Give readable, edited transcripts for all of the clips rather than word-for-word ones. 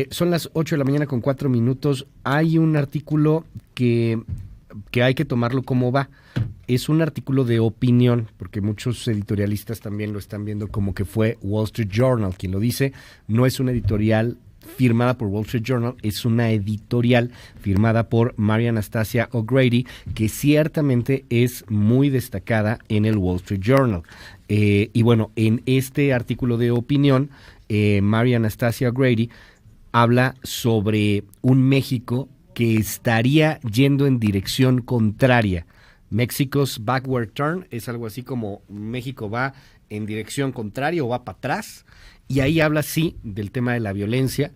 Son las 8 de la mañana con 4 minutos. Hay un artículo que hay que tomarlo como va. Es un artículo de opinión, porque muchos editorialistas también lo están viendo como que fue Wall Street Journal quien lo dice. No es una editorial firmada por Wall Street Journal, es una editorial firmada por Mary Anastasia O'Grady, que ciertamente es muy destacada en el Wall Street Journal. Y bueno, en este artículo de opinión, Mary Anastasia O'Grady habla sobre un México que estaría yendo en dirección contraria. México's backward turn es algo así como México va en dirección contraria o va para atrás, y ahí habla sí del tema de la violencia,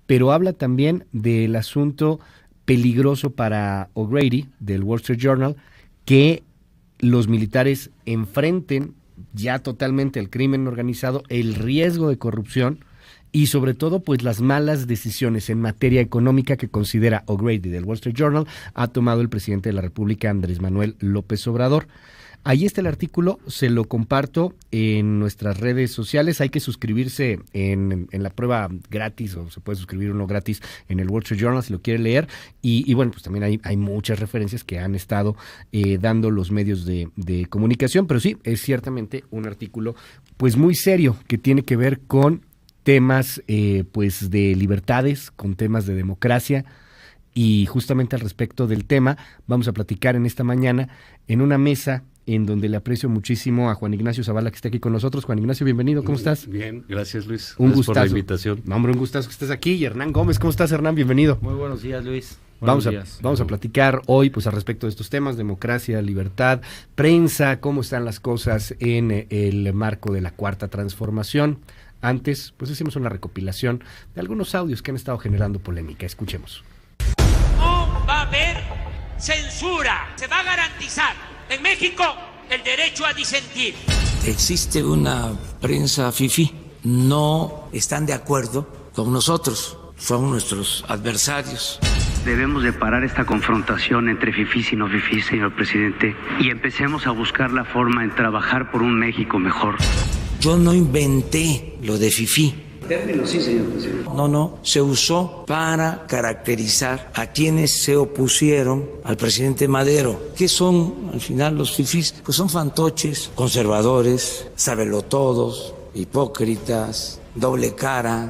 pero habla también del asunto peligroso para O'Grady del Wall Street Journal, que los militares enfrenten ya totalmente el crimen organizado, el riesgo de corrupción y sobre todo pues las malas decisiones en materia económica que considera O'Grady del Wall Street Journal ha tomado el presidente de la República, Andrés Manuel López Obrador. Ahí está el artículo, se lo comparto en nuestras redes sociales. Hay que suscribirse en la prueba gratis, o se puede suscribir uno gratis en el Wall Street Journal si lo quiere leer. Y bueno, pues también hay muchas referencias que han estado dando los medios de comunicación, pero sí, es ciertamente un artículo pues muy serio que tiene que ver con temas pues de libertades, con temas de democracia. Y justamente al respecto del tema vamos a platicar en esta mañana en una mesa en donde le aprecio muchísimo a Juan Ignacio Zavala, que está aquí con nosotros. Juan Ignacio, bienvenido, ¿cómo estás? Bien, gracias Luis. Un Gracias gustazo. por la invitación. No, hombre, un gustazo que estés aquí. Y Hernán Gómez, ¿cómo estás, Hernán? Bienvenido. Muy buenos días, Luis. Vamos a platicar hoy pues al respecto de estos temas, democracia, libertad, prensa, cómo están las cosas en el marco de la Cuarta Transformación. Antes, pues hicimos una recopilación de algunos audios que han estado generando polémica. Escuchemos. No va a haber censura. Se va a garantizar en México el derecho a disentir. Existe una prensa fifí. No están de acuerdo con nosotros. Son nuestros adversarios. Debemos de parar esta confrontación entre fifís y no fifís, señor presidente, y empecemos a buscar la forma en trabajar por un México mejor. Yo no inventé lo de fifí. Término sí, señor presidente. No, se usó para caracterizar a quienes se opusieron al presidente Madero. ¿Qué son al final los fifís? Pues son fantoches, conservadores, sabelotodos, hipócritas, doble cara.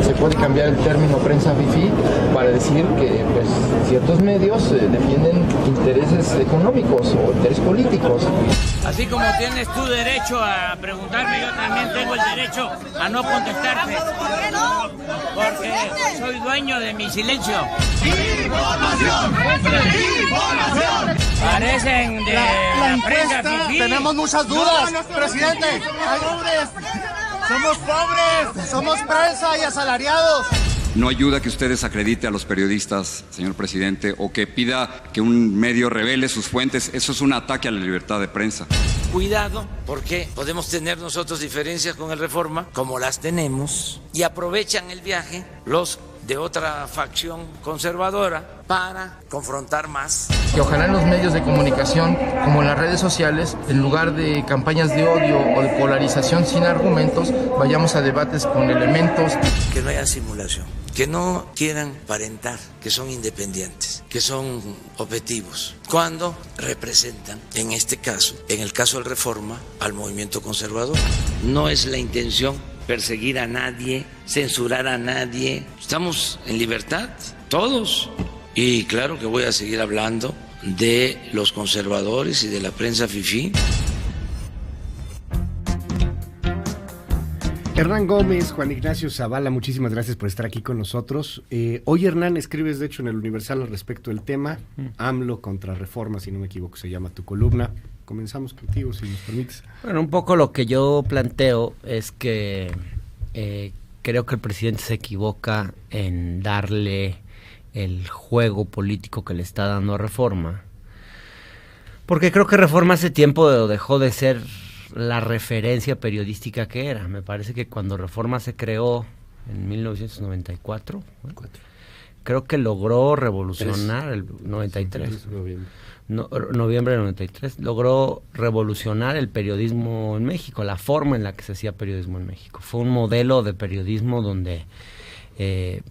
Se puede cambiar el término prensa fifí para decir que pues, ciertos medios defienden intereses económicos o intereses políticos. Así como tienes tu derecho a preguntarme, yo también tengo el derecho a no contestarte. Porque soy dueño de mi silencio. ¡Información! ¡Información! Parecen de la prensa fifí. Tenemos muchas dudas, presidente. Somos pobres, somos prensa y asalariados. No ayuda que usted desacredite a los periodistas, señor presidente, o que pida que un medio revele sus fuentes. Eso es un ataque a la libertad de prensa. Cuidado, porque podemos tener nosotros diferencias con el Reforma, como las tenemos, y aprovechan el viaje los de otra facción conservadora para confrontar más. Que ojalá en los medios de comunicación, como en las redes sociales, en lugar de campañas de odio o de polarización sin argumentos, vayamos a debates con elementos. Que no haya simulación, que no quieran aparentar que son independientes, que son objetivos, cuando representan, en este caso, en el caso del Reforma, al movimiento conservador. No es la intención perseguir a nadie, censurar a nadie. Estamos en libertad, todos. Y claro que voy a seguir hablando de los conservadores y de la prensa fifí. Hernán Gómez, Juan Ignacio Zavala, muchísimas gracias por estar aquí con nosotros. Hoy, Hernán, escribes de hecho en el Universal al respecto del tema, AMLO contra Reforma, si no me equivoco, se llama tu columna. Comenzamos contigo, si nos permites. Bueno, un poco lo que yo planteo es que creo que el presidente se equivoca en darle el juego político que le está dando a Reforma, porque creo que Reforma hace tiempo dejó de ser la referencia periodística que era. Me parece que cuando Reforma se creó en 1994, ¿no? Creo que logró revolucionar el 93. Noviembre del 93, logró revolucionar el periodismo en México, la forma en la que se hacía periodismo en México. Fue un modelo de periodismo donde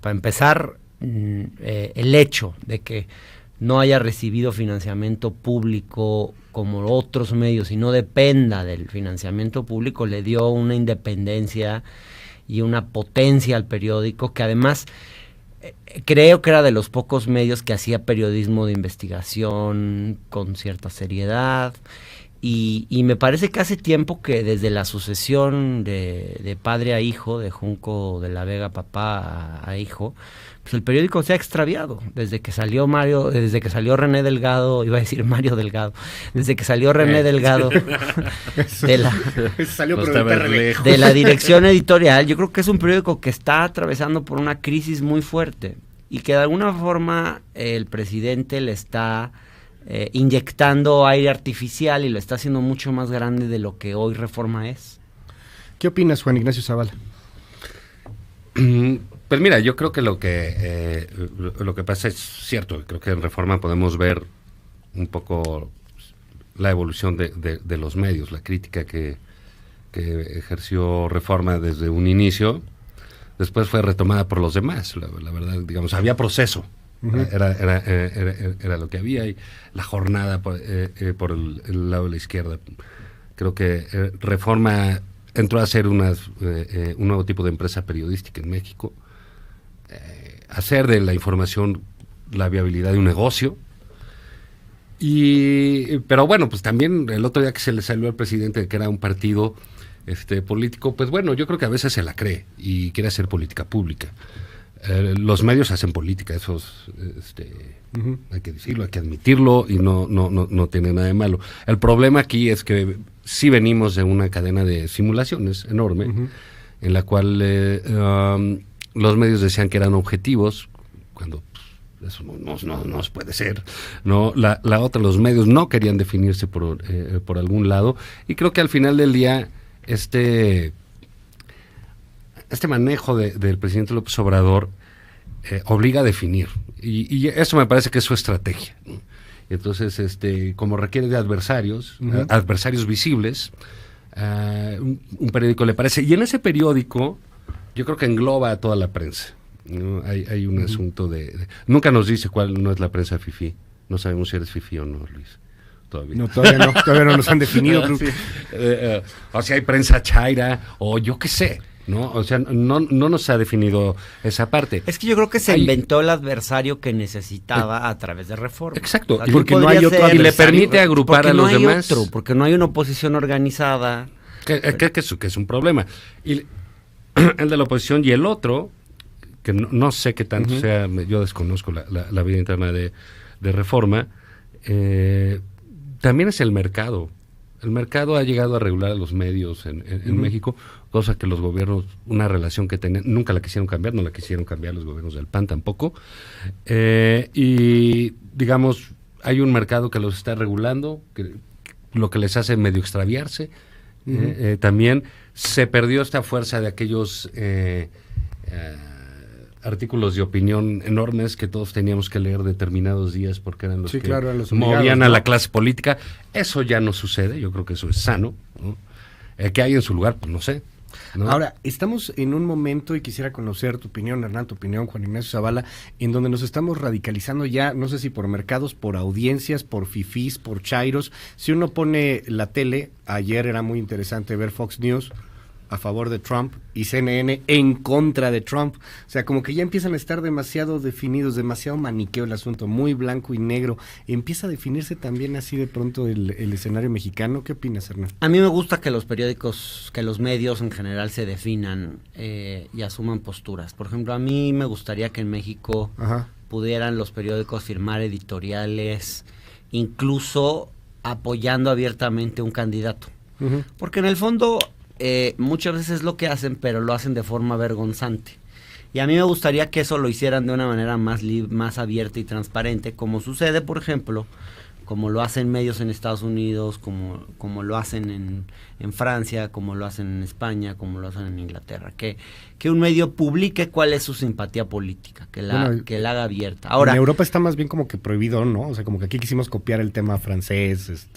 Para empezar, el hecho de que no haya recibido financiamiento público como otros medios y no dependa del financiamiento público le dio una independencia y una potencia al periódico que además creo que era de los pocos medios que hacía periodismo de investigación con cierta seriedad y me parece que hace tiempo que desde la sucesión de padre a hijo, de Junco de la Vega papá a hijo, pues el periódico se ha extraviado desde que salió René Delgado, iba a decir Mario Delgado, desde que salió René Delgado de la dirección editorial. Yo creo que es un periódico que está atravesando por una crisis muy fuerte y que de alguna forma el presidente le está inyectando aire artificial y lo está haciendo mucho más grande de lo que hoy Reforma es. ¿Qué opinas, Juan Ignacio Zavala? Pues mira, yo creo que lo que pasa es cierto. Creo que en Reforma podemos ver un poco la evolución de los medios, la crítica que ejerció Reforma desde un inicio, después fue retomada por los demás. La verdad, digamos, había proceso. Uh-huh. Era lo que había, y la jornada por el lado de la izquierda. Creo que Reforma entró a ser un nuevo tipo de empresa periodística en México, hacer de la información la viabilidad de un negocio. Pero bueno, pues también el otro día que se le salió al presidente que era un partido político, pues bueno, yo creo que a veces se la cree y quiere hacer política pública. Los medios hacen política, eso uh-huh. Hay que decirlo, hay que admitirlo, y no tiene nada de malo. El problema aquí es que sí venimos de una cadena de simulaciones enorme, uh-huh. en la cual los medios decían que eran objetivos, cuando eso no puede ser, ¿no? La otra, los medios no querían definirse por algún lado, y creo que al final del día este manejo del presidente López Obrador obliga a definir, y eso me parece que es su estrategia, ¿no? Entonces, como requiere de adversarios, uh-huh. Adversarios visibles, un periódico le parece, y en ese periódico yo creo que engloba a toda la prensa, ¿no? Hay un uh-huh. asunto nunca nos dice cuál no es la prensa fifí, no sabemos si eres fifí o no, Luis. Todavía no nos han definido. Sí. O sea, hay prensa chaira, o yo qué sé, ¿no? O sea, no nos ha definido esa parte. Es que yo creo que se inventó el adversario que necesitaba a través de Reforma. Exacto, o sea, porque no hay otro, y le permite agrupar a los demás. Porque no hay una oposición organizada. Que es un problema. Y el de la oposición, y el otro, que no sé qué tanto uh-huh. sea, yo desconozco la vida interna de Reforma, también es el mercado. El mercado ha llegado a regular a los medios en uh-huh. México, cosa que los gobiernos, una relación que tenían, nunca la quisieron cambiar, no la quisieron cambiar los gobiernos del PAN tampoco. Y digamos, hay un mercado que los está regulando, lo que les hace medio extraviarse. Uh-huh. También se perdió esta fuerza de aquellos artículos de opinión enormes que todos teníamos que leer determinados días porque eran los que movían a la clase política. Eso ya no sucede, yo creo que eso es sano, ¿no? ¿Qué hay en su lugar? Pues no sé, ¿no? Ahora, estamos en un momento, y quisiera conocer tu opinión, Hernán, tu opinión, Juan Ignacio Zavala, en donde nos estamos radicalizando ya, no sé si por mercados, por audiencias, por fifís, por chairos. Si uno pone la tele, ayer era muy interesante ver Fox News a favor de Trump y CNN en contra de Trump. O sea, como que ya empiezan a estar demasiado definidos, demasiado maniqueo el asunto, muy blanco y negro. Empieza a definirse también así de pronto el escenario mexicano. ¿Qué opinas, Hernán? A mí me gusta que los periódicos, que los medios en general se definan y asuman posturas. Por ejemplo, a mí me gustaría que en México Ajá. pudieran los periódicos firmar editoriales, incluso apoyando abiertamente un candidato. Uh-huh. Porque en el fondo muchas veces es lo que hacen, pero lo hacen de forma vergonzante. Y a mí me gustaría que eso lo hicieran de una manera más abierta y transparente, como sucede, por ejemplo, como lo hacen medios en Estados Unidos, como lo hacen en Francia, como lo hacen en España, como lo hacen en Inglaterra. Que un medio publique cuál es su simpatía política, que la haga abierta. Ahora, en Europa está más bien como que prohibido, ¿no? O sea, como que aquí quisimos copiar el tema francés,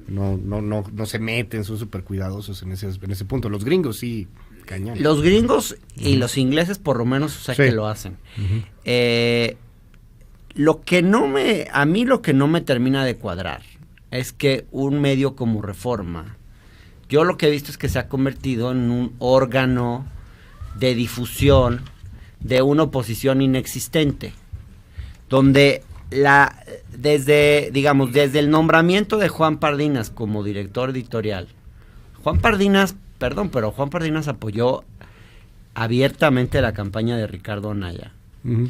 no se meten, son súper cuidadosos en ese punto. Los gringos sí. cañón. Los gringos y los ingleses por lo menos, o sea, Sí. que lo hacen. A mí lo que no me termina de cuadrar es que un medio como Reforma, yo lo que he visto es que se ha convertido en un órgano de difusión de una oposición inexistente, donde desde el nombramiento de Juan Pardinas como director editorial, Juan Pardinas apoyó abiertamente la campaña de Ricardo Anaya. Uh-huh.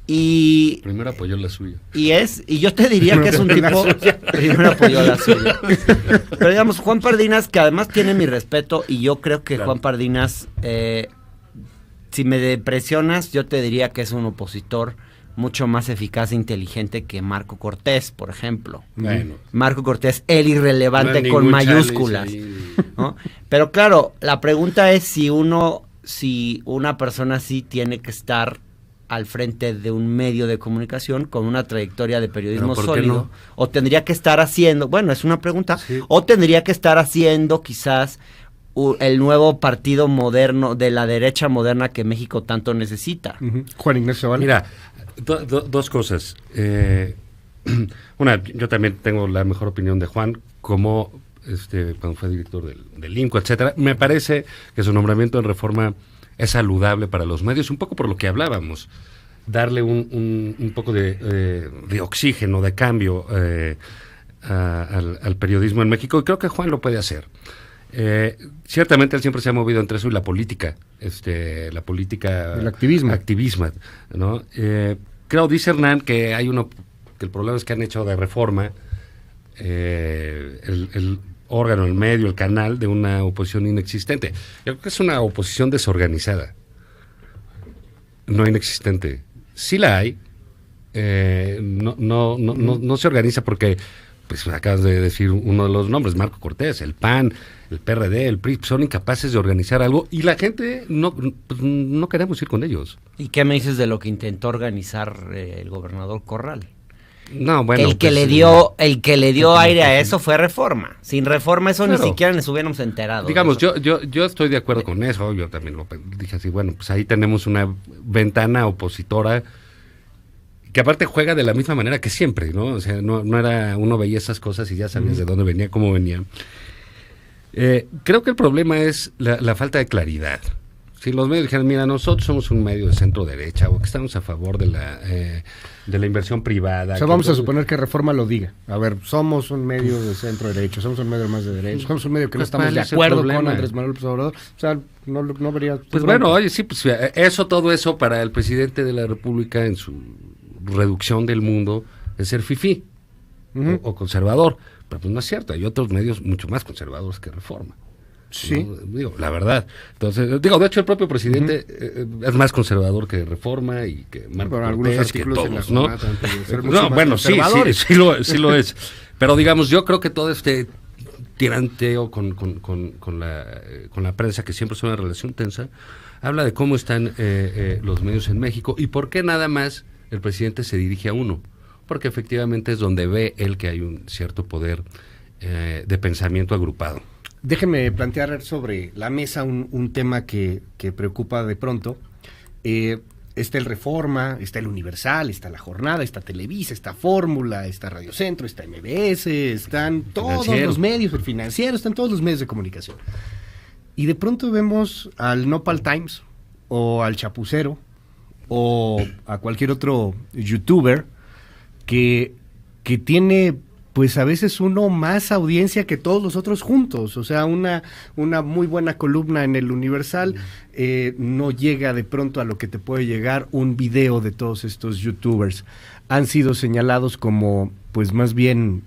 Y primero apoyó la suya. Y yo te diría que es un tipo primero apoyó la suya. Pero digamos, Juan Pardinas, que además tiene mi respeto, y yo creo que Juan Pardinas, si me presionas, yo te diría que es un opositor mucho más eficaz e inteligente que Marco Cortés, por ejemplo. Bueno. Marco Cortés, el irrelevante No con ningún mayúsculas, ¿no? Pero claro, la pregunta es si una persona así tiene que estar al frente de un medio de comunicación con una trayectoria de periodismo sólido, no? o tendría que estar haciendo, bueno, es una pregunta, Sí. o tendría que estar haciendo quizás el nuevo partido moderno de la derecha moderna que México tanto necesita. Uh-huh. Juan Ignacio Zavala. Mira, dos cosas. Una, yo también tengo la mejor opinión de Juan, como cuando fue director del INCO, etcétera. Me parece que su nombramiento en Reforma es saludable para los medios, un poco por lo que hablábamos, darle un poco de oxígeno, de cambio al periodismo en México, y creo que Juan lo puede hacer. Ciertamente él siempre se ha movido entre eso y la política, el activismo, ¿no? Creo, dice Hernán, que que el problema es que han hecho de Reforma el órgano, el medio, el canal de una oposición inexistente. Yo creo que es una oposición desorganizada, no inexistente. Sí la hay, no se organiza porque, pues acabas de decir uno de los nombres, Marco Cortés, el PAN, el PRD, el PRI, son incapaces de organizar algo y la gente no queremos ir con ellos. ¿Y qué me dices de lo que intentó organizar el gobernador Corral? No, bueno, el que le dio aire a eso fue Reforma. Sin Reforma eso claro, ni siquiera nos hubiéramos enterado. Digamos, yo estoy de acuerdo con eso. Yo también lo dije así. Bueno, pues ahí tenemos una ventana opositora que aparte juega de la misma manera que siempre, ¿no? O sea, no era, uno veía esas cosas y ya sabías de dónde venía, cómo venía. Creo que el problema es la falta de claridad. Si los medios dijeran, mira, nosotros somos un medio de centro derecha o que estamos a favor de la inversión privada. O sea, vamos a suponer que Reforma lo diga. A ver, somos un medio de centro derecho, somos un medio más de derecho, somos un medio que no estamos de acuerdo con Andrés Manuel López Obrador. O sea, no vería... Pues bueno, oye, sí, pues todo eso para el presidente de la República en su reducción del mundo es ser fifí o conservador. Pero pues no es cierto, hay otros medios mucho más conservadores que Reforma. Sí. ¿No? Digo, la verdad. Entonces, de hecho el propio presidente es más conservador que Reforma y que Marco Cortés, que todos, ¿no? No, bueno, sí lo es. Pero digamos, yo creo que todo este tiranteo con la prensa, que siempre es una relación tensa, habla de cómo están los medios en México y por qué nada más el presidente se dirige a uno. Porque efectivamente es donde ve él que hay un cierto poder de pensamiento agrupado. Déjenme plantear sobre la mesa un tema que preocupa de pronto. Está el Reforma, está el Universal, está La Jornada, está Televisa, está Fórmula, está Radio Centro, está MBS, están todos los medios, el Financiero, están todos los medios de comunicación. Y de pronto vemos al Nopal Times o al Chapucero o a cualquier otro youtuber que tiene, pues a veces uno más audiencia que todos los otros juntos. O sea, una muy buena columna en el Universal no llega de pronto a lo que te puede llegar un video de todos estos youtubers. Han sido señalados como, pues más bien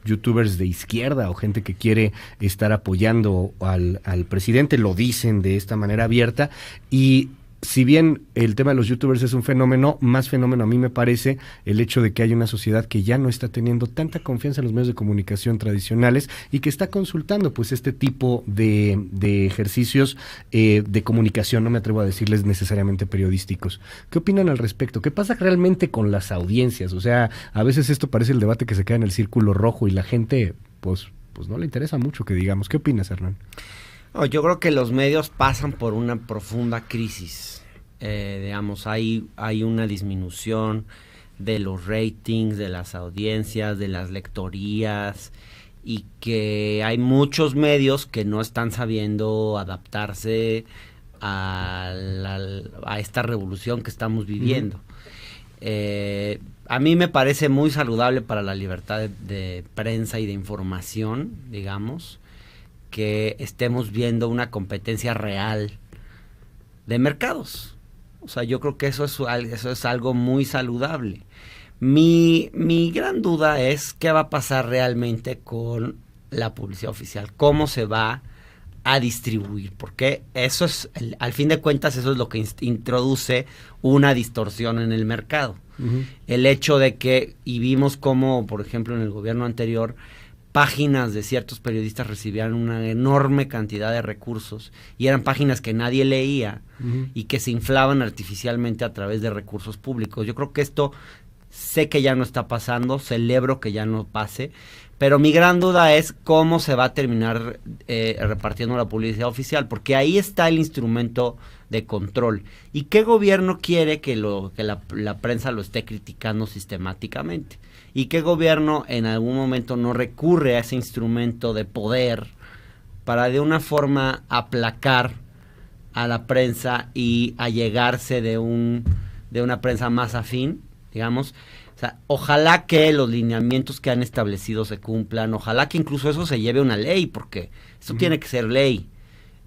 youtubers de izquierda o gente que quiere estar apoyando al presidente, lo dicen de esta manera abierta. Y si bien el tema de los youtubers es un fenómeno, más fenómeno a mí me parece el hecho de que hay una sociedad que ya no está teniendo tanta confianza en los medios de comunicación tradicionales y que está consultando pues este tipo de ejercicios de comunicación, no me atrevo a decirles necesariamente periodísticos. ¿Qué opinan al respecto? ¿Qué pasa realmente con las audiencias? O sea, a veces esto parece el debate que se queda en el círculo rojo y la gente pues no le interesa mucho que digamos. ¿Qué opinas, Hernán? No, yo creo que los medios pasan por una profunda crisis. Digamos, hay una disminución de los ratings, de las audiencias, de las lectorías, y que hay muchos medios que no están sabiendo adaptarse a esta revolución que estamos viviendo. A mí me parece muy saludable para la libertad de prensa y de información, digamos, que estemos viendo una competencia real de mercados. O sea, yo creo que eso es algo muy saludable. Mi gran duda es qué va a pasar realmente con la publicidad oficial, cómo se va a distribuir, porque eso es, al fin de cuentas, eso es lo que introduce una distorsión en el mercado. Uh-huh. El hecho de que, y vimos cómo, por ejemplo, en el gobierno anterior, páginas de ciertos periodistas recibían una enorme cantidad de recursos y eran páginas que nadie leía, uh-huh, y que se inflaban artificialmente a través de recursos públicos. Yo creo que esto, sé que ya no está pasando, celebro que ya no pase, pero mi gran duda es cómo se va a terminar repartiendo la publicidad oficial, porque ahí está el instrumento de control. ¿Y qué gobierno quiere que la prensa lo esté criticando sistemáticamente? ¿Y qué gobierno en algún momento no recurre a ese instrumento de poder para de una forma aplacar a la prensa y allegarse de una prensa más afín, digamos? O sea, ojalá que los lineamientos que han establecido se cumplan, ojalá que incluso eso se lleve a una ley, porque eso, uh-huh, tiene que ser ley.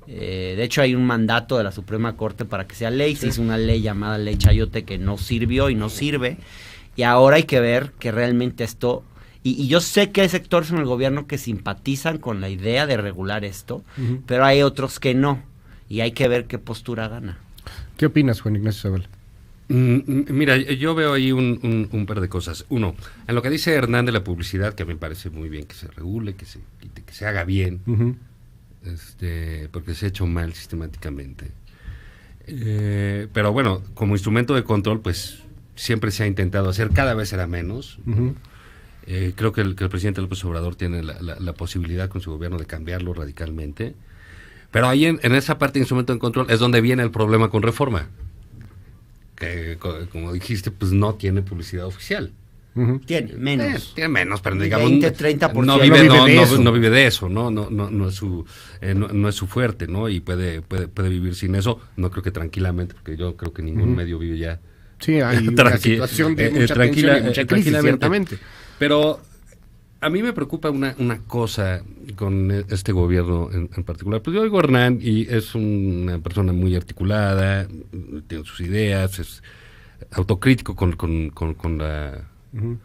De hecho, hay un mandato de la Suprema Corte para que sea ley. Sí. Se hizo una ley llamada Ley Chayote que no sirvió y no sirve. Y ahora hay que ver que realmente esto... Y yo sé que hay sectores en el gobierno que simpatizan con la idea de regular esto, uh-huh, pero hay otros que no. Y hay que ver qué postura gana. ¿Qué opinas, Juan Ignacio Zavala? Mira, yo veo ahí un par de cosas. Uno, en lo que dice Hernán de la publicidad, que a mí me parece muy bien que se regule, que se haga bien, uh-huh, porque se ha hecho mal sistemáticamente. Pero bueno, como instrumento de control, pues siempre se ha intentado hacer, cada vez será menos. Uh-huh. Creo que el presidente López Obrador tiene la posibilidad con su gobierno de cambiarlo radicalmente. Pero ahí en esa parte de instrumento de control es donde viene el problema con Reforma, que como dijiste, pues no tiene publicidad oficial. Uh-huh. Tiene menos, pero digamos 20-30%. No vive de eso, no es su fuerte, ¿no? Y puede vivir sin eso. No creo que tranquilamente, porque yo creo que ningún, uh-huh, medio vive ya. Sí, hay una situación de mucha tensión y mucha crisis, ciertamente. Pero a mí me preocupa una cosa con este gobierno en particular. Pues yo oigo a Hernán y es una persona muy articulada, tiene sus ideas, es autocrítico con la... Uh-huh.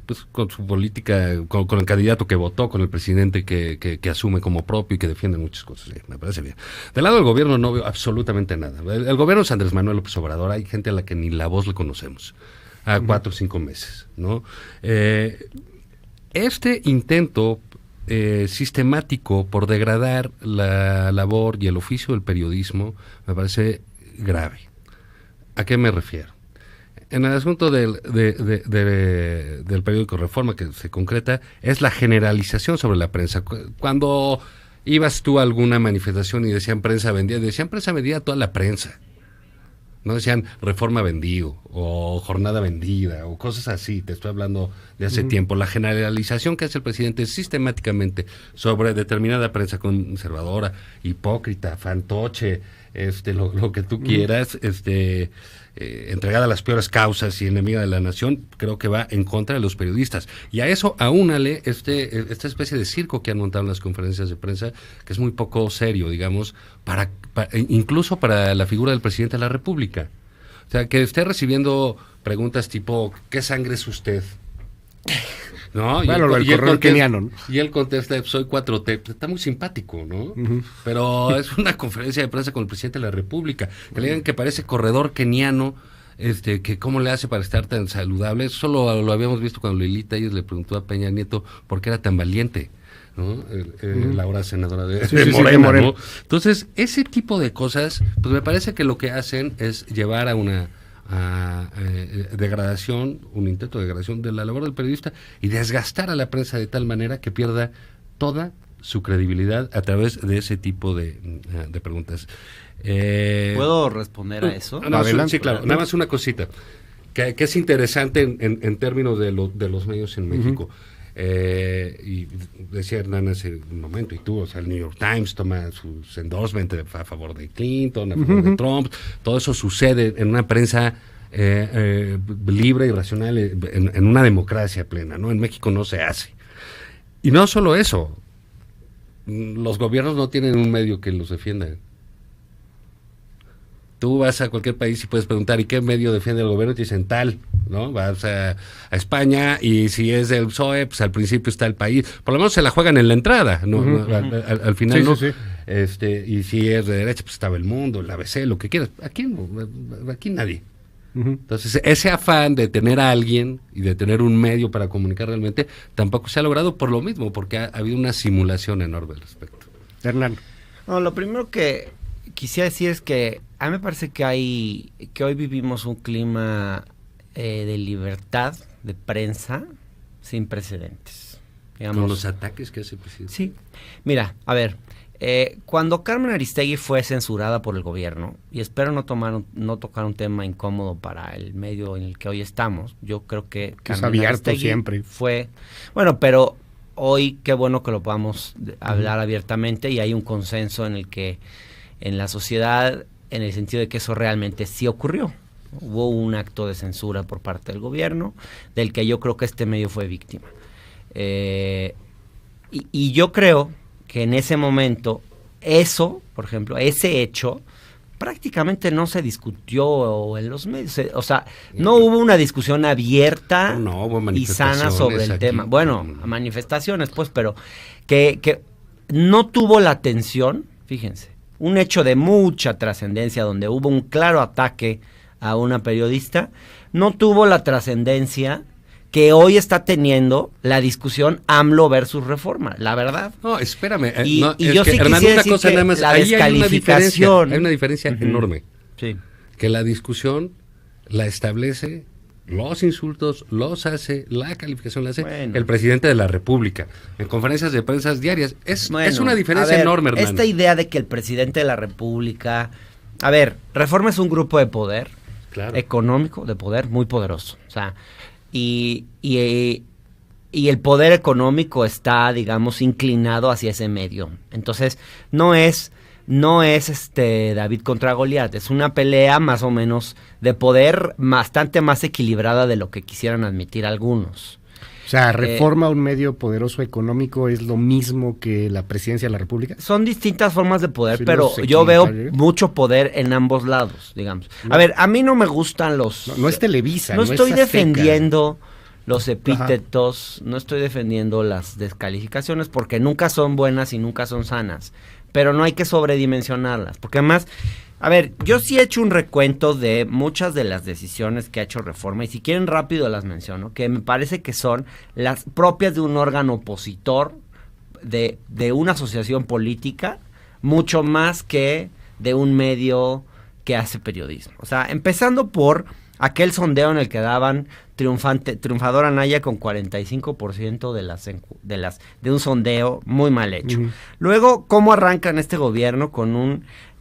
Pues con su política, con el candidato que votó, con el presidente que asume como propio y que defiende muchas cosas. Me parece bien. Del lado del gobierno no veo absolutamente nada. El gobierno es Andrés Manuel López Obrador, hay gente a la que ni la voz le conocemos, a 4 o 5 meses, ¿no? Este intento sistemático por degradar la labor y el oficio del periodismo me parece grave. ¿A qué me refiero? En el asunto del periódico Reforma, que se concreta, es la generalización sobre la prensa. Cuando ibas tú a alguna manifestación y decían prensa vendida a toda la prensa. No decían Reforma vendido o jornada vendida o cosas así. Te estoy hablando de hace, uh-huh, tiempo. La generalización que hace el presidente sistemáticamente sobre determinada prensa conservadora, hipócrita, fantoche, lo que tú quieras, entregada a las peores causas y enemiga de la nación, creo que va en contra de los periodistas. Y a eso aúnale esta especie de circo que han montado en las conferencias de prensa, que es muy poco serio, digamos, incluso para la figura del presidente de la República. O sea, que esté recibiendo preguntas tipo, ¿qué sangre es usted? ¿No? Bueno, el correo keniano, ¿no? Y él contesta, soy 4T. Está muy simpático, ¿no? Uh-huh. Pero es una conferencia de prensa con el presidente de la República. Que le digan que parece corredor keniano, que cómo le hace para estar tan saludable. Eso lo habíamos visto cuando Lilita Telles le preguntó a Peña Nieto por qué era tan valiente, ¿no? Uh-huh. La ahora senadora de Morena, ¿no? Entonces, ese tipo de cosas, pues me parece que lo que hacen es llevar a una degradación, un intento de degradación de la labor del periodista y desgastar a la prensa de tal manera que pierda toda su credibilidad a través de ese tipo de preguntas. ¿Puedo responder a eso? Adelante, sí, claro. Nada más una cosita, que es interesante en términos de los medios en México. Y decía Hernán hace un momento, y tú, o sea, el New York Times toma sus endorsements a favor de Clinton, a favor de Trump, todo eso sucede en una prensa libre y racional, en una democracia plena, ¿no? En México no se hace. Y no solo eso, los gobiernos no tienen un medio que los defienda. Tú vas a cualquier país y puedes preguntar, ¿y qué medio defiende el gobierno? Y te dicen tal, ¿no? Vas a España y si es del PSOE, pues al principio está el país. Por lo menos se la juegan en la entrada, ¿no? Al final sí, no. Sí. Y si es de derecha, pues estaba El Mundo, el ABC, lo que quieras. Aquí nadie. Entonces, ese afán de tener a alguien y de tener un medio para comunicar realmente tampoco se ha logrado por lo mismo, porque ha habido una simulación enorme al respecto. Hernán. No, lo primero que quisiera decir es que a mí me parece que hoy vivimos un clima de libertad de prensa sin precedentes. Digamos. Con los ataques que hace el presidente. Sí. Mira, a ver, cuando Carmen Aristegui fue censurada por el gobierno, y espero no tocar un tema incómodo para el medio en el que hoy estamos, yo creo que Carmen Aristegui siempre fue, bueno, pero hoy qué bueno que lo podamos hablar abiertamente y hay un consenso en la sociedad, en el sentido de que eso realmente sí ocurrió. Hubo un acto de censura por parte del gobierno, del que yo creo que este medio fue víctima. Y yo creo que en ese momento, eso, por ejemplo, ese hecho, prácticamente no se discutió en los medios. O sea, no hubo una discusión abierta y sana sobre el tema. Bueno, manifestaciones, pues, pero que no tuvo la atención, fíjense, un hecho de mucha trascendencia donde hubo un claro ataque a una periodista, no tuvo la trascendencia que hoy está teniendo la discusión AMLO versus Reforma, la verdad. No, espérame. Y yo sí Hernán, quisiera una decir cosa que nada más. la Ahí descalificación... hay una diferencia enorme. Sí. Que la discusión la establece, los insultos los hace, la calificación la hace el presidente de la República en conferencias de prensa diarias. Es una diferencia enorme, hermano. Esta idea de que el presidente de la República... A ver, Reforma es un grupo de poder económico, de poder muy poderoso. O sea, y el poder económico está, digamos, inclinado hacia ese medio. Entonces, no es David contra Goliat, es una pelea más o menos de poder bastante más equilibrada de lo que quisieran admitir algunos. O sea, Reforma, un medio poderoso económico, es lo mismo que la presidencia de la República. Son distintas formas de poder, pero yo veo mucho poder en ambos lados, digamos. A ver, a mí no me gustan los... No es Televisa, no estoy defendiendo los epítetos, no estoy defendiendo las descalificaciones, porque nunca son buenas y nunca son sanas, pero no hay que sobredimensionarlas, porque además... A ver, yo sí he hecho un recuento de muchas de las decisiones que ha hecho Reforma, y si quieren rápido las menciono, que me parece que son las propias de un órgano opositor, de una asociación política, mucho más que de un medio que hace periodismo. O sea, empezando por aquel sondeo en el que daban triunfador Anaya con 45% de un sondeo muy mal hecho. Luego, cómo arrancan este gobierno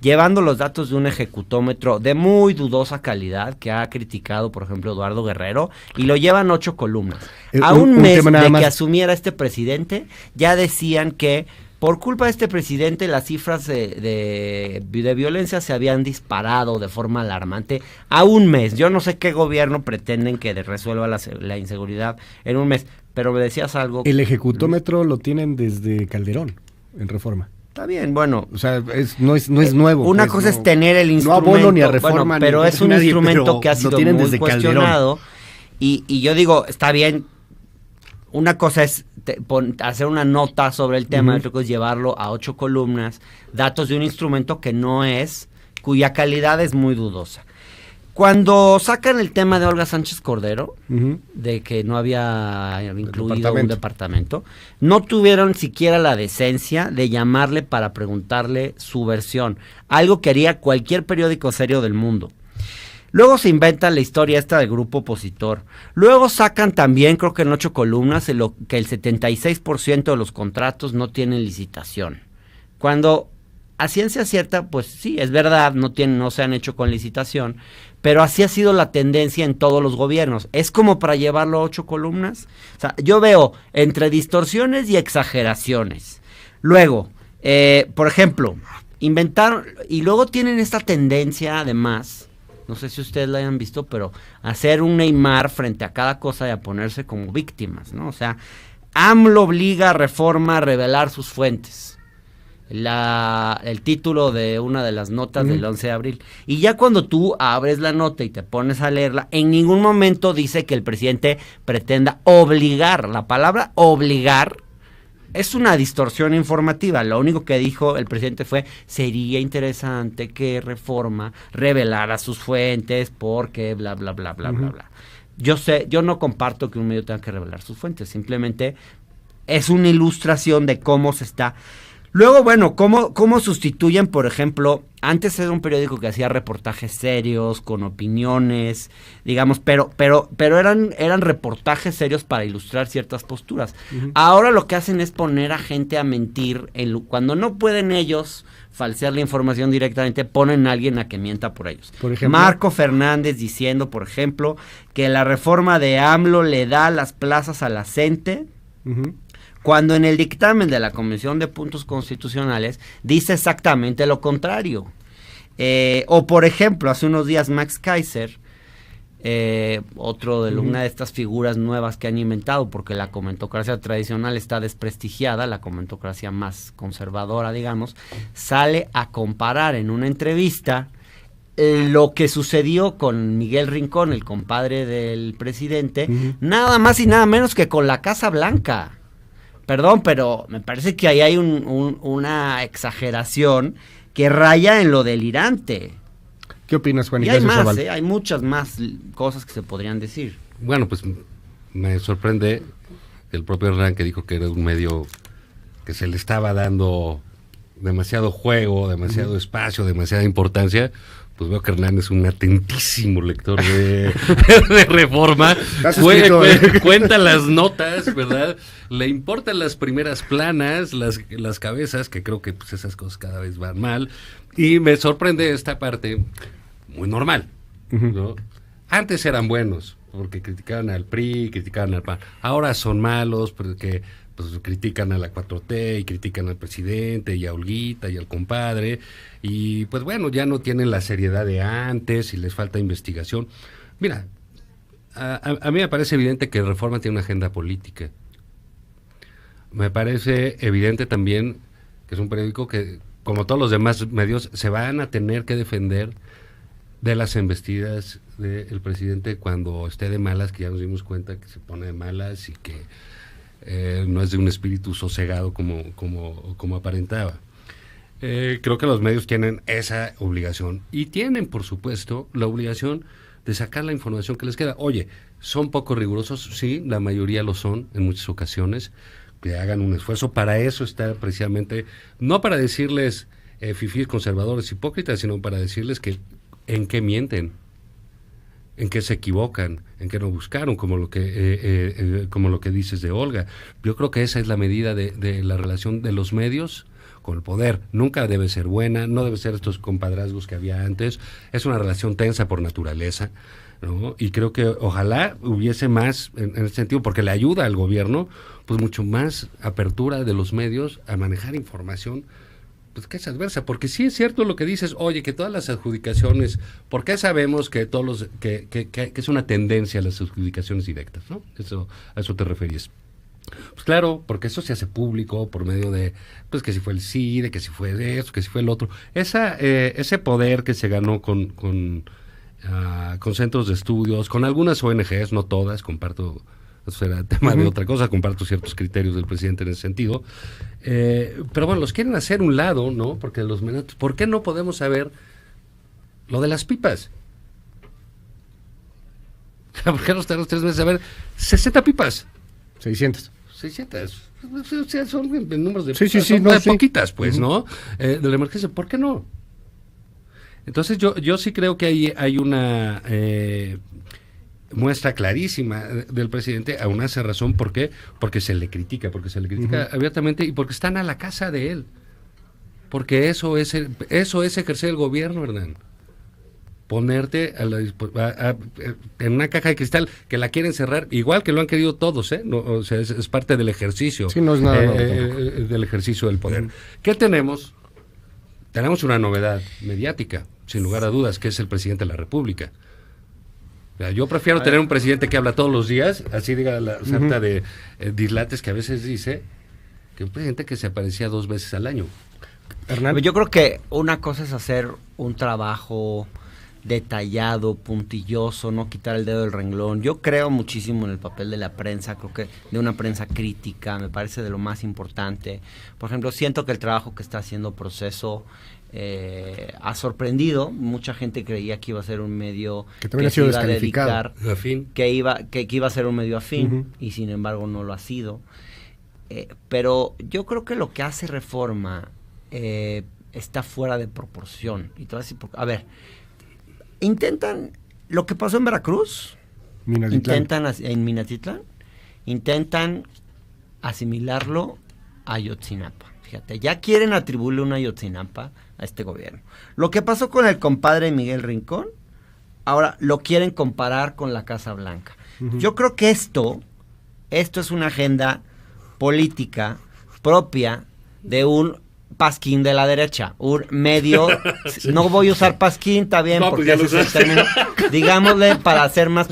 llevando los datos de un ejecutómetro de muy dudosa calidad que ha criticado, por ejemplo, Eduardo Guerrero, y lo llevan 8 columnas. A un mes de que asumiera este presidente, ya decían que por culpa de este presidente las cifras de violencia se habían disparado de forma alarmante a un mes. Yo no sé qué gobierno pretenden que resuelva la inseguridad en un mes, pero me decías algo. El ejecutómetro lo tienen desde Calderón, en Reforma. Está bien, bueno. O sea, no es nuevo. Una cosa es tener el instrumento. No abono ni a Reforma. Pero es un instrumento que ha sido muy cuestionado. Y yo digo, está bien. Una cosa es hacer una nota sobre el tema, otra cosa es llevarlo a 8 columnas, datos de un instrumento cuya calidad es muy dudosa. Cuando sacan el tema de Olga Sánchez Cordero, de que no había incluido un departamento, no tuvieron siquiera la decencia de llamarle para preguntarle su versión, algo que haría cualquier periódico serio del mundo. Luego se inventa la historia esta del grupo opositor. Luego sacan también, creo que en 8 columnas, que el 76% de los contratos no tienen licitación. Cuando a ciencia cierta, pues sí, es verdad, no se han hecho con licitación, pero así ha sido la tendencia en todos los gobiernos. Es como para llevarlo a 8 columnas. O sea, yo veo entre distorsiones y exageraciones. Luego, por ejemplo, inventaron, y luego tienen esta tendencia además, no sé si ustedes la hayan visto, pero hacer un Neymar frente a cada cosa y a ponerse como víctimas, ¿no? O sea, AMLO obliga a Reforma a revelar sus fuentes. El título de una de las notas del 11 de abril. Y ya cuando tú abres la nota y te pones a leerla, en ningún momento dice que el presidente pretenda obligar. La palabra obligar es una distorsión informativa. Lo único que dijo el presidente fue: sería interesante que Reforma revelara sus fuentes porque bla, bla, bla, bla, bla, bla. Yo no comparto que un medio tenga que revelar sus fuentes. Simplemente es una ilustración de cómo se está. Luego, bueno, ¿cómo sustituyen, por ejemplo? Antes era un periódico que hacía reportajes serios, con opiniones, digamos, pero eran reportajes serios para ilustrar ciertas posturas. Ahora lo que hacen es poner a gente a mentir. Cuando no pueden ellos falsear la información directamente, ponen a alguien a que mienta por ellos. Por ejemplo, Marco Fernández diciendo, por ejemplo, que la reforma de AMLO le da las plazas a la CENTE, cuando en el dictamen de la Comisión de Puntos Constitucionales dice exactamente lo contrario. O por ejemplo, hace unos días Max Kaiser, una de estas figuras nuevas que han inventado, porque la comentocracia tradicional está desprestigiada, la comentocracia más conservadora, digamos, sale a comparar en una entrevista lo que sucedió con Miguel Rincón, el compadre del presidente, nada más y nada menos que con la Casa Blanca. Perdón, pero me parece que ahí hay una exageración que raya en lo delirante. ¿Qué opinas, Juan? Y hay más, hay muchas más cosas que se podrían decir. Bueno, pues me sorprende el propio Hernán, que dijo que era un medio que se le estaba dando demasiado juego, demasiado espacio, demasiada importancia. Pues veo que Hernán es un atentísimo lector de Reforma. Cuenta las notas, ¿verdad? Le importan las primeras planas, las cabezas, que creo que pues esas cosas cada vez van mal. Y me sorprende esta parte muy normal, ¿no? Antes eran buenos, porque criticaban al PRI, criticaban al PAN. Ahora son malos, porque pues critican a la 4T y critican al presidente y a Olguita y al compadre, y pues bueno, ya no tienen la seriedad de antes y les falta investigación. Mira, a mí me parece evidente que Reforma tiene una agenda política. Me parece evidente también que es un periódico que, como todos los demás medios, se van a tener que defender de las embestidas del presidente cuando esté de malas, que ya nos dimos cuenta que se pone de malas y que no es de un espíritu sosegado como aparentaba. Creo que los medios tienen esa obligación y tienen, por supuesto, la obligación de sacar la información que les queda. Oye, ¿son poco rigurosos? Sí, la mayoría lo son en muchas ocasiones. Que hagan un esfuerzo. Para eso está precisamente, no para decirles fifís, conservadores, hipócritas, sino para decirles que en qué mienten, en qué se equivocan, en qué no buscaron, como lo que dices de Olga. Yo creo que esa es la medida de la relación de los medios con el poder. Nunca debe ser buena, no debe ser estos compadrazgos que había antes. Es una relación tensa por naturaleza, ¿no? Y creo que ojalá hubiese más en ese sentido, porque le ayuda al gobierno, pues mucho más apertura de los medios a manejar información pues que es adversa, porque sí es cierto lo que dices, oye, que todas las adjudicaciones, ¿por qué sabemos que que es una tendencia a las adjudicaciones directas, ¿no? A eso te referías. Pues claro, porque eso se hace público por medio de, pues que si fue el CIDE, que si fue de eso, que si fue el otro. Ese poder que se ganó con centros de estudios, con algunas ONGs, no todas, comparto, eso era tema de otra cosa, comparto ciertos criterios del presidente en ese sentido, pero bueno, los quieren hacer un lado, ¿no? Porque los menores, ¿por qué no podemos saber lo de las pipas? ¿Por qué nos tenemos 3 meses a ver 60 pipas? 600. O sea, son números de sí, son no, poquitas, pues, ¿no? De la emergencia, ¿por qué no? Entonces yo sí creo que hay una muestra clarísima del presidente, aún hace razón. ¿Por qué? Porque se le critica abiertamente y porque están a la casa de él. Porque eso es ejercer el gobierno, Hernán. Ponerte en una caja de cristal que la quieren cerrar, igual que lo han querido todos, ¿eh? No, o sea, es parte del ejercicio. Sí, no es nada del ejercicio del poder. ¿Qué tenemos? Tenemos una novedad mediática, sin lugar a dudas, que es el presidente de la República. O sea, yo prefiero tener un presidente que habla todos los días, así diga la sarta de dislates que a veces dice, que un presidente que se aparecía 2 veces al año. Hernán. Yo creo que una cosa es hacer un trabajo detallado, puntilloso, no quitar el dedo del renglón. Yo creo muchísimo en el papel de la prensa, creo que de una prensa crítica, me parece de lo más importante. Por ejemplo, siento que el trabajo que está haciendo Proceso ha sorprendido. Mucha gente creía que iba a ser un medio que también ha sido descalificado, que iba a ser un medio afín, y sin embargo no lo ha sido. Pero yo creo que lo que hace Reforma está fuera de proporción. Y te voy a decir, a ver, intentan lo que pasó en Veracruz, en Minatitlán, intentan asimilarlo a Ayotzinapa. Fíjate, ya quieren atribuirle una Ayotzinapa a este gobierno. Lo que pasó con el compadre Miguel Rincón, ahora lo quieren comparar con la Casa Blanca. Yo creo que esto es una agenda política propia de un pasquín de la derecha, un medio, no voy a usar pasquín, está bien, no, porque ese es el término, digámosle para hacer más,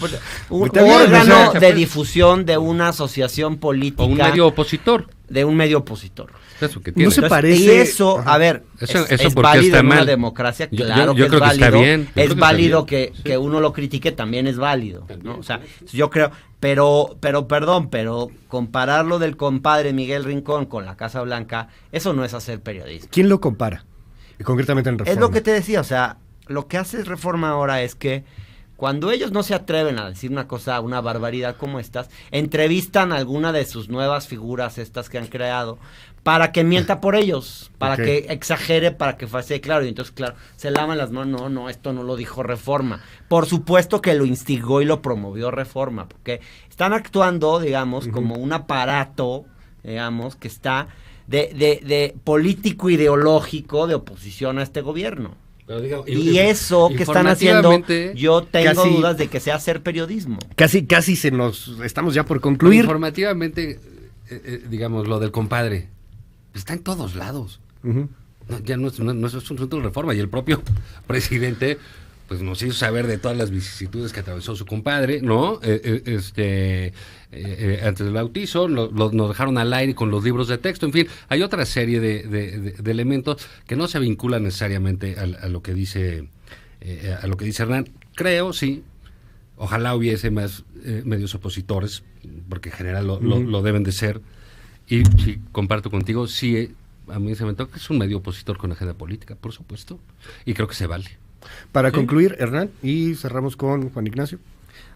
un órgano de difusión de una asociación política. O un medio opositor. De un medio opositor. Eso que tiene. No se parece. Y eso, a ver, eso es válido en una democracia, claro yo que creo es válido. Que está bien. Es válido que que uno lo critique, también es válido, ¿no? O sea, yo creo, pero compararlo del compadre Miguel Rincón con la Casa Blanca, eso no es hacer periodismo. ¿Quién lo compara? Concretamente en Reforma. Es lo que te decía, o sea, lo que hace Reforma ahora es que cuando ellos no se atreven a decir una barbaridad como estas, entrevistan a alguna de sus nuevas figuras, estas que han creado, para que mienta por ellos, para que exagere, para que facie claro. Y entonces, claro, se lavan las manos, no, esto no lo dijo Reforma. Por supuesto que lo instigó y lo promovió Reforma, porque están actuando, digamos, como un aparato, digamos, que está de político ideológico de oposición a este gobierno. Y eso que están haciendo, yo tengo dudas de que sea hacer periodismo. Casi estamos ya por concluir. Informativamente, digamos, lo del compadre está en todos lados. No, ya no es un asunto de Reforma, y el propio presidente pues nos hizo saber de todas las vicisitudes que atravesó su compadre, ¿no? Antes del bautizo, nos dejaron al aire con los libros de texto, en fin, hay otra serie de elementos que no se vinculan necesariamente a lo que dice Hernán. Creo, sí, ojalá hubiese más medios opositores, porque en general lo deben de ser, y sí, comparto contigo, sí, a mí se me toca que es un medio opositor con agenda política, por supuesto, y creo que se vale. Para concluir, Hernán, y cerramos con Juan Ignacio.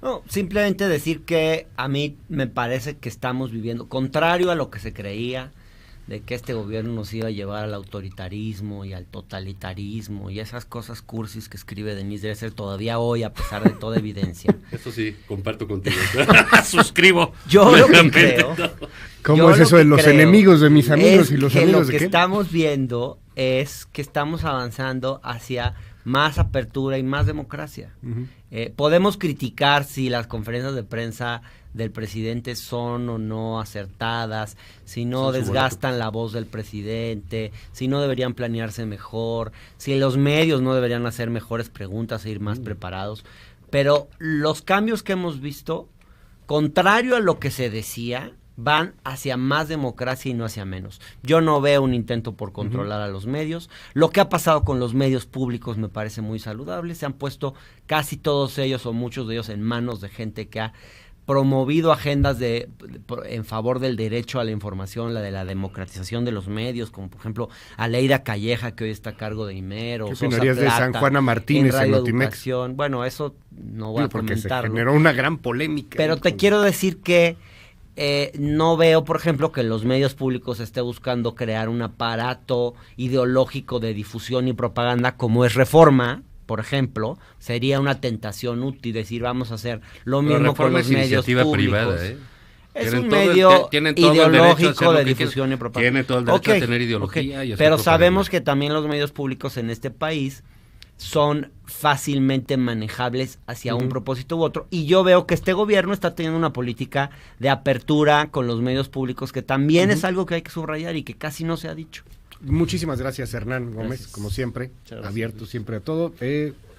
No, simplemente decir que a mí me parece que estamos viviendo, contrario a lo que se creía, de que este gobierno nos iba a llevar al autoritarismo y al totalitarismo y esas cosas cursis que escribe Denise Dresser todavía hoy, a pesar de toda evidencia. Eso sí, comparto contigo. Suscribo. Yo lo que creo... ¿Cómo es eso de los enemigos de mis amigos y los amigos de qué? Lo que estamos viendo es que estamos avanzando hacia más apertura y más democracia. Podemos criticar si las conferencias de prensa del presidente son o no acertadas, si no desgastan la voz del presidente, si no deberían planearse mejor, si los medios no deberían hacer mejores preguntas e ir más preparados. Pero los cambios que hemos visto, contrario a lo que se decía, van hacia más democracia y no hacia menos. Yo no veo un intento por controlar a los medios. Lo que ha pasado con los medios públicos me parece muy saludable. Se han puesto casi todos ellos o muchos de ellos en manos de gente que ha promovido agendas en favor del derecho a la información, la de la democratización de los medios, como por ejemplo Aleida Calleja, que hoy está a cargo de Imer, o ¿qué opinarías de San Juana Martínez en Notimex? Bueno, eso no voy a comentarlo. Porque se generó una gran polémica. Pero te quiero decir que no veo, por ejemplo, que los medios públicos esté buscando crear un aparato ideológico de difusión y propaganda como es Reforma, por ejemplo, sería una tentación útil decir vamos a hacer lo Pero mismo con Reforma los es medios iniciativa públicos. privada, ¿eh? Es Tienen un todo medio tienen todo el derecho a hacer ideológico lo de que difusión quieran. y propaganda. Tienen todo el derecho Ok, a tener ideología ok. y a hacer Pero propaganda. sabemos que también los medios públicos en este país son fácilmente manejables hacia un propósito u otro, y yo veo que este gobierno está teniendo una política de apertura con los medios públicos que también es algo que hay que subrayar y que casi no se ha dicho. Muchísimas gracias, Hernán Gómez, Gracias. como siempre, Gracias. abierto siempre a todo.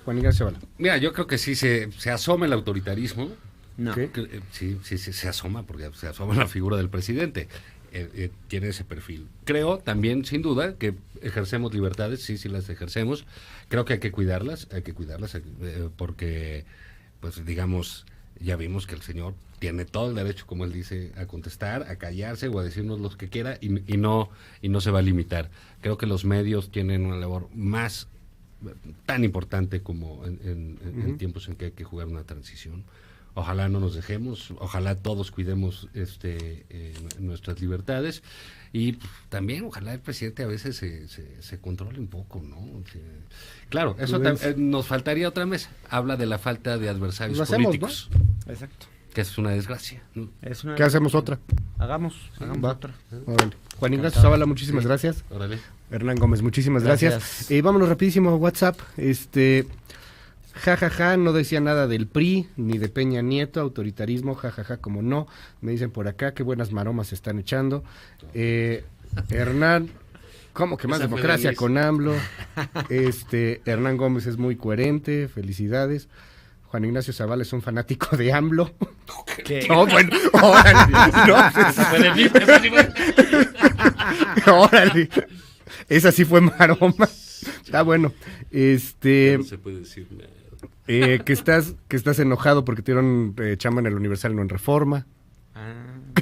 Juan Ignacio Zavala. Mira, yo creo que sí se asoma el autoritarismo. No. ¿Qué? Sí, se asoma, porque se asoma la figura del presidente. Tiene ese perfil. Creo también, sin duda, que ejercemos libertades, sí las ejercemos. Creo que hay que cuidarlas, porque, pues digamos, ya vimos que el señor tiene todo el derecho, como él dice, a contestar, a callarse o a decirnos lo que quiera y no se va a limitar. Creo que los medios tienen una labor más tan importante como en tiempos en que hay que jugar una transición. Ojalá no nos dejemos, ojalá todos cuidemos nuestras libertades y también ojalá el presidente a veces se controle un poco, ¿no? Claro, eso nos faltaría otra mesa. Habla de la falta de adversarios Lo hacemos, políticos, ¿no? Exacto. que es una desgracia, ¿no? ¿Qué hacemos otra? Hagamos Va. otra. Órale. Juan Ignacio Zavala, muchísimas gracias. Órale. Hernán Gómez, muchísimas gracias. Gracias. Vámonos rapidísimo a WhatsApp. Jajaja, no decía nada del PRI ni de Peña Nieto, autoritarismo, jajaja, como no. Me dicen por acá, qué buenas maromas se están echando. Hernán, ¿cómo que más Esa fue democracia la con AMLO? Hernán Gómez es muy coherente, felicidades. Juan Ignacio Zavala es un fanático de AMLO. ¿Qué? No, bueno, órale. Órale. Esa sí fue maroma. Está bueno. No se puede decir nada. Que estás enojado porque te dieron chamba en el Universal, no en Reforma.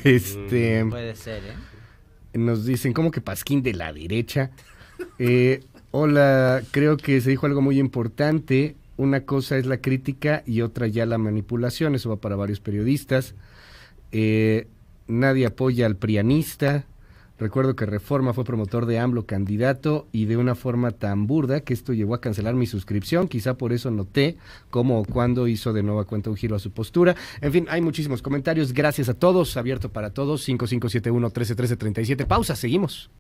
Puede ser, Nos dicen, ¿cómo que Pasquín de la derecha? Hola, creo que se dijo algo muy importante. Una cosa es la crítica y otra ya la manipulación. Eso va para varios periodistas. Nadie apoya al prianista. Recuerdo que Reforma fue promotor de AMLO candidato y de una forma tan burda que esto llevó a cancelar mi suscripción. Quizá por eso noté cómo o cuándo hizo de nueva cuenta un giro a su postura. En fin, hay muchísimos comentarios. Gracias a todos. Abierto para todos. 5571-1313-37. Pausa, seguimos.